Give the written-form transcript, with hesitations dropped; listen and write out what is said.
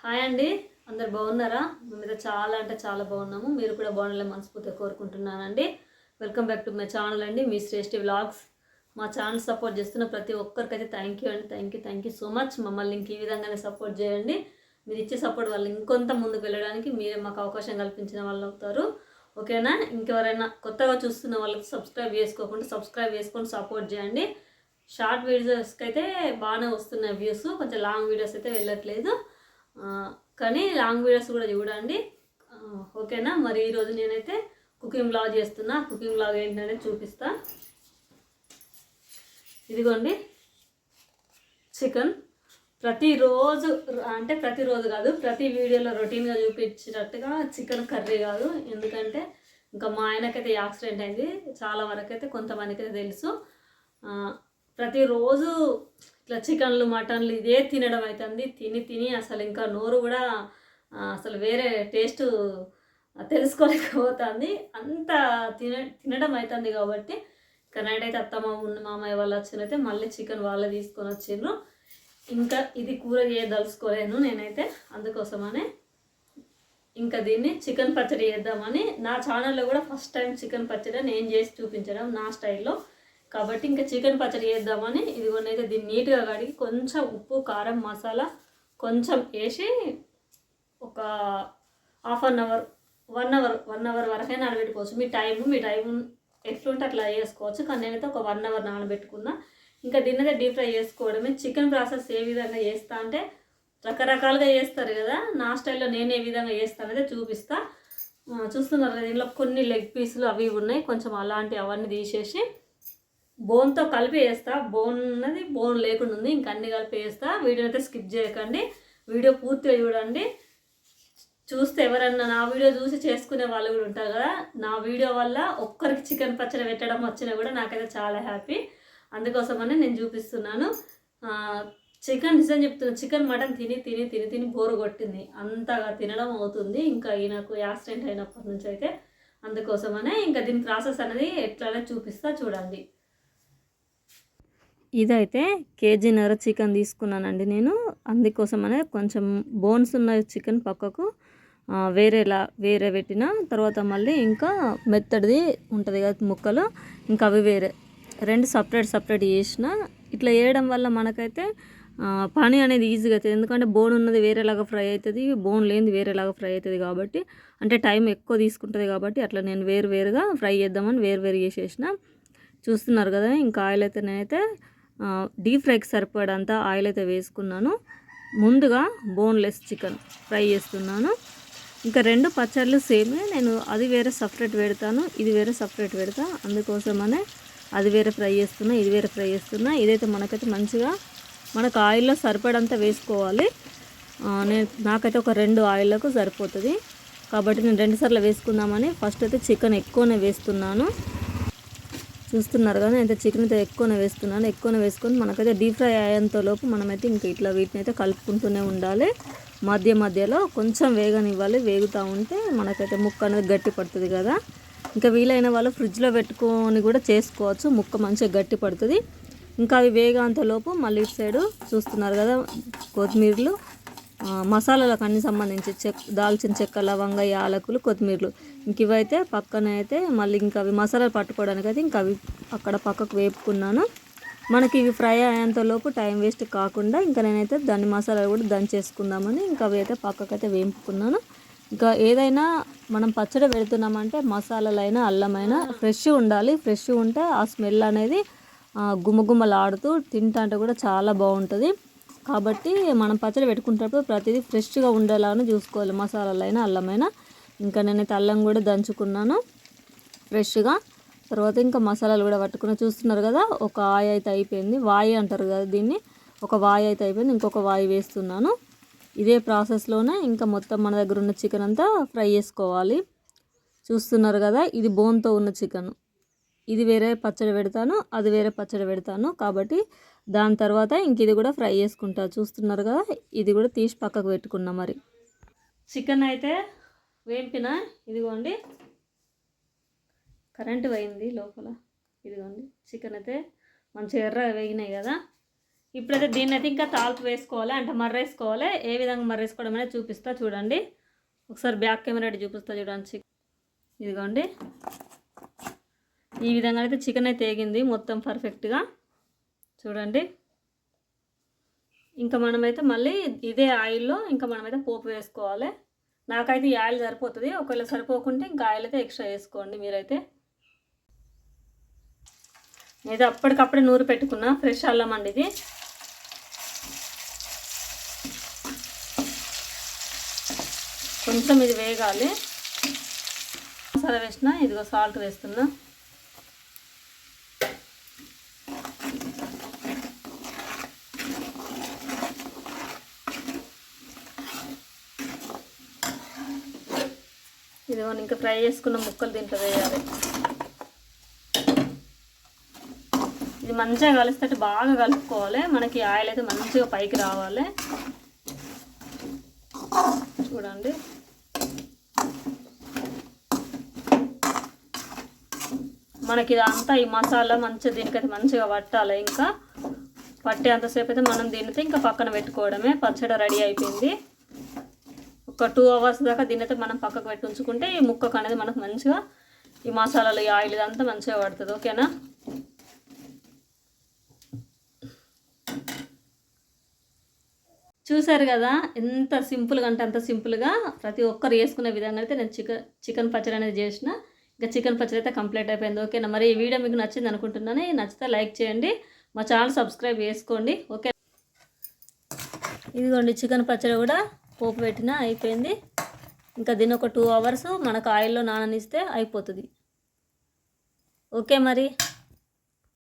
Hi అండి, అందరు బాగున్నారా? మేమైతే చాలా అంటే చాలా బాగున్నాము. మీరు కూడా బాగుండాలని మనస్ఫూర్తిగా కోరుకుంటున్నానండి. Welcome back to my channel అండి, మీ శ్రేష్ఠి వ్లాగ్స్. మా ఛానల్ సపోర్ట్ చేస్తున్న ప్రతి ఒక్కరికైతే థ్యాంక్ యూ అండి. Thank you so much. మమ్మల్ని ఇంక ఈ విధంగానే సపోర్ట్ చేయండి. మీరు ఇచ్చే సపోర్ట్ వల్ల ఇంకొంత ముందుకు వెళ్ళడానికి మీరే మాకు అవకాశం కల్పించిన వాళ్ళు అవుతారు. ఓకేనా? ఇంకెవరైనా కొత్తగా చూస్తున్న వాళ్ళకి సబ్స్క్రైబ్ చేసుకొని సపోర్ట్ చేయండి. షార్ట్ వీడియోస్కి అయితే బాగానే వస్తున్నాయి వ్యూస్, కొంచెం లాంగ్ వీడియోస్ అయితే వెళ్ళట్లేదు. కానీ లాంగ్ వీడియోస్ కూడా చూడండి. ఓకేనా? మరి ఈరోజు నేనైతే కుకింగ్ వ్లాగ్ చేస్తున్నా. కుకింగ్ వ్లాగ్ ఏంటంటే చూపిస్తా. ఇదిగోండి చికెన్. ప్రతిరోజు అంటే ప్రతిరోజు కాదు, ప్రతి వీడియోలో రొటీన్గా చూపించినట్టుగా చికెన్ కర్రీ కాదు. ఎందుకంటే ఇంకా మా ఆయనకైతే యాక్సిడెంట్ అయింది. చాలా వరకు అయితే కొంతమందికి అయితే తెలుసు. ప్రతిరోజు ఇట్లా చికెన్లు మటన్లు ఇదే తినడం అవుతుంది. తిని అసలు ఇంకా నోరు కూడా అసలు వేరే టేస్ట్ తెలుసుకోలేకపోతుంది. అంత తినడం అవుతుంది. కాబట్టి ఇంకా నైట్ అయితే అత్తమ్మ మామయ్య వాళ్ళు వచ్చినైతే మళ్ళీ చికెన్ వాళ్ళే తీసుకొని వచ్చిండ్రు. ఇంకా ఇది కూర చేయదలుచుకోలేను నేనైతే, అందుకోసమనే ఇంకా దీన్ని చికెన్ పచ్చడి చేద్దామని. నా ఛానల్లో కూడా ఫస్ట్ టైం చికెన్ పచ్చడి నేను చేసి చూపించడం నా స్టైల్లో. కాబట్టి ఇంకా చికెన్ పచ్చడి చేద్దామని ఇదిగోనైతే దీన్ని నీట్గా కడిగి కొంచెం ఉప్పు కారం మసాలా కొంచెం వేసి ఒక హాఫ్ అన్ అవర్ 1 అవర్ వరకైనా నానబెట్టుకోవచ్చు. మీ టైం ఎట్లుంటే అట్లా చేసుకోవచ్చు. కానీ నేనైతే ఒక 1 అవర్ నానబెట్టుకున్నా. ఇంకా దీన్ని అయితే డీప్ ఫ్రై చేసుకోవడమే. చికెన్ ప్రాసెస్ ఏ విధంగా చేస్తా అంటే రకరకాలుగా చేస్తారు కదా, నా స్టైల్లో నేను ఏ విధంగా చేస్తానైతే చూపిస్తా. చూస్తున్నారు కదా, దీనిలో కొన్ని లెగ్ పీసులు అవి ఉన్నాయి, కొంచెం అవన్నీ తీసేసి బోన్తో కలిపి వేస్తా. బోన్ లేకుండా ఉంది, ఇంకా అన్ని కలిపి వేస్తా. వీడియో అయితే స్కిప్ చేయకండి, వీడియో పూర్తిగా చూడండి. చూస్తే ఎవరన్నా నా వీడియో చూసి చేసుకునే వాళ్ళు కూడా ఉంటారు కదా, నా వీడియో వల్ల ఒక్కరికి చికెన్ పచ్చడి పెట్టడం వచ్చినా కూడా నాకైతే చాలా హ్యాపీ. అందుకోసమని నేను చూపిస్తున్నాను. చికెన్ నిజం చెప్తున్నాను, చికెన్ మటన్ తిని బోరు కొట్టింది, అంతగా తినడం అవుతుంది. ఇంకా ఈయనకు యాక్సిడెంట్ అయినప్పటి నుంచి అయితే అందుకోసమనే ఇంకా దీని ప్రాసెస్ అనేది ఎట్లానే చూపిస్తా చూడండి. ఇదైతే కేజీన్నర చికెన్ తీసుకున్నానండి నేను. అందుకోసమనే కొంచెం బోన్స్ ఉన్న చికెన్ పక్కకు వేరే పెట్టిన తర్వాత మళ్ళీ ఇంకా మెత్తడిది ఉంటుంది కదా ముక్కలు, ఇంకా అవి వేరే 2 సపరేట్ చేసిన. ఇట్లా వేయడం వల్ల మనకైతే పని అనేది ఈజీగా అవుతుంది. ఎందుకంటే బోన్ ఉన్నది వేరేలాగా ఫ్రై అవుతుంది, బోన్ లేనిది వేరేలాగా ఫ్రై అవుతుంది. కాబట్టి అంటే టైం ఎక్కువ తీసుకుంటుంది. కాబట్టి అట్లా నేను వేరుగా ఫ్రై చేద్దామని వేరు చేసేసిన. చూస్తున్నారు కదా, ఇంకా ఆయిల్ అయితే నేనైతే డీప్ ఫ్రైకి సరిపడంత ఆయిల్ అయితే వేసుకున్నాను. ముందుగా బోన్లెస్ చికెన్ ఫ్రై చేస్తున్నాను. ఇంకా 2 పచ్చళ్ళు సేమే, నేను అది వేరే సపరేట్ పెడతాను, ఇది వేరే సపరేట్ పెడతా. అందుకోసమనే అది వేరే ఫ్రై చేస్తున్నా, ఇది వేరే ఫ్రై చేస్తున్నా. ఇదైతే మనకైతే మంచిగా మనకు ఆయిల్లో సరిపడంత వేసుకోవాలి. నాకైతే ఒక 2 ఆయిల్లకు సరిపోతుంది. కాబట్టి నేను 2 సార్లు వేసుకుందామని ఫస్ట్ అయితే చికెన్ ఎక్కువనే వేస్తున్నాను. చూస్తున్నారు కదా, అయితే చికెన్ అయితే ఎక్కువనే వేసుకొని మనకైతే డీప్ ఫ్రై అయ్యేంతలోపు మనమైతే ఇంకా ఇట్లా వీటిని అయితే కలుపుకుంటూనే ఉండాలి. మధ్యలో కొంచెం వేగనివ్వాలి. వేగుతూ ఉంటే మనకైతే ముక్క అనేది గట్టి పడుతుంది కదా. ఇంకా వీలైన వాళ్ళు ఫ్రిడ్జ్లో పెట్టుకొని కూడా చేసుకోవచ్చు, ముక్క మంచిగా గట్టి పడుతుంది. ఇంకా అవి వేగేంతలోపు మళ్ళీ ఇటు సైడు చూస్తున్నారు కదా, కొత్తిమీరలు మసాలాలకు అన్ని సంబంధించి దాల్చిన చెక్క లవంగ యాలకులు కొత్తిమీరలు ఇంక ఇవైతే పక్కన అయితే మళ్ళీ ఇంకా అవి మసాలాలు పట్టుకోవడానికి అయితే ఇంకా అవి అక్కడ పక్కకు వేపుకున్నాను. మనకి ఇవి ఫ్రై అయ్యేంతలోపు టైం వేస్ట్ కాకుండా ఇంకా నేనైతే దాన్ని మసాలాలు కూడా దంచేసుకుందామని ఇంకా అవి అయితే పక్కకైతే వేపుకున్నాను. ఇంకా ఏదైనా మనం పచ్చడి పెడుతున్నామంటే మసాలాలైనా అల్లమైనా ఫ్రెష్ ఉండాలి. ఫ్రెష్ ఉంటే ఆ స్మెల్ అనేది గుమగుమలాడుతూ తింటే కూడా చాలా బాగుంటుంది. కాబట్టి మనం పచ్చడి పెట్టుకునేటప్పుడు ప్రతిదీ ఫ్రెష్గా ఉండేలాగానే చూసుకోవాలి, మసాలాలైనా అల్లమైనా. ఇంకా నేనైతే అల్లం కూడా దంచుకున్నాను ఫ్రెష్గా. తర్వాత ఇంకా మసాలాలు కూడా పట్టుకుని చూస్తున్నారు కదా, ఒక ఆయి అయితే అయిపోయింది. వాయి అంటారు కదా దీన్ని, ఒక వాయి అయితే అయిపోయింది. ఇంకొక వాయి వేస్తున్నాను. ఇదే ప్రాసెస్లోనే ఇంకా మొత్తం మన దగ్గర ఉన్న చికెన్ అంతా ఫ్రై చేసుకోవాలి. చూస్తున్నారు కదా, ఇది బోన్తో ఉన్న చికెన్. ఇది వేరే పచ్చడి పెడతాను, అది వేరే పచ్చడి పెడతాను. కాబట్టి దాని తర్వాత ఇంక ఇది కూడా ఫ్రై చేసుకుంటా. చూస్తున్నారు కదా, ఇది కూడా తీసి పక్కకు పెట్టుకున్నా. మరి చికెన్ అయితే వేంపిన, ఇదిగోండి కరెంటు పోయింది లోపల. ఇదిగోండి చికెన్ అయితే మంచిగా ఎర్రగా వేగినాయి కదా. ఇప్పుడైతే దీన్ని అయితే ఇంకా తాల్పు వేసుకోవాలి, అంటే మర్రేసుకోవాలి. ఏ విధంగా మర్రేసుకోవడం అనేది చూపిస్తా చూడండి. ఒకసారి బ్యాక్ కెమెరా చూపిస్తా చూడండి. ఇదిగోండి ఈ విధంగా అయితే చికెన్ అయితే వేగింది మొత్తం పర్ఫెక్ట్గా చూడండి. ఇంకా మనమైతే మళ్ళీ ఇదే ఆయిల్లో ఇంకా మనమైతే పోపు వేసుకోవాలి. నాకైతే ఈ ఆయిల్ సరిపోతుంది, ఒకవేళ సరిపోకుంటే ఇంకా ఆయిల్ అయితే ఎక్స్ట్రా వేసుకోండి మీరైతే. నేనైతే అప్పటికప్పుడే నూరు పెట్టుకున్నా ఫ్రెష్ అల్లం అండి ఇది. కొంచెం ఇది వేగాలి. మసాలా వేసిన, ఇదిగో సాల్ట్ వేస్తున్నా. ఇదిగో ఇంకా ఫ్రై చేసుకున్న ముక్కలు దీంట్లో వేయాలి. ఇది మంచిగా కలిస్తే బాగా కలుపుకోవాలి. మనకి ఆయిల్ అయితే మంచిగా పైకి రావాలి చూడండి. మనకి ఇదంతా ఈ మసాలా మంచిగా దీనికైతే మంచిగా పట్టాలి. ఇంకా పట్టే అంతసేపు అయితే మనం దీనితో ఇంకా పక్కన పెట్టుకోవడమే. పచ్చడి రెడీ అయిపోయింది. ఒక 2 అవర్స్ దాకా దీని అయితే మనం పక్కకు పెట్టి ఉంచుకుంటే ఈ ముక్కకు అనేది మనకు మంచిగా ఈ మసాలాలు ఈ ఆయిల్ ఇదంతా మంచిగా పడుతుంది. ఓకేనా? చూసారు కదా ఎంత సింపుల్గా అంటే అంత సింపుల్గా ప్రతి ఒక్కరు వేసుకునే విధంగా అయితే నేను చికెన్ పచ్చడి అనేది చేసిన. ఇంకా చికెన్ పచ్చడి అయితే కంప్లీట్ అయిపోయింది. ఓకేనా? మరి ఈ వీడియో మీకు నచ్చింది అనుకుంటున్నాను. నచ్చితే లైక్ చేయండి, మా ఛానల్ సబ్స్క్రైబ్ చేసుకోండి. ఓకే, ఇదిగోండి చికెన్ పచ్చడి కూడా పోపు పెట్టినా అయిపోయింది. ఇంకా దీన్ని ఒక 2 అవర్స్ మనకు ఆయిల్లో నాననిస్తే అయిపోతుంది. ఓకే మరి.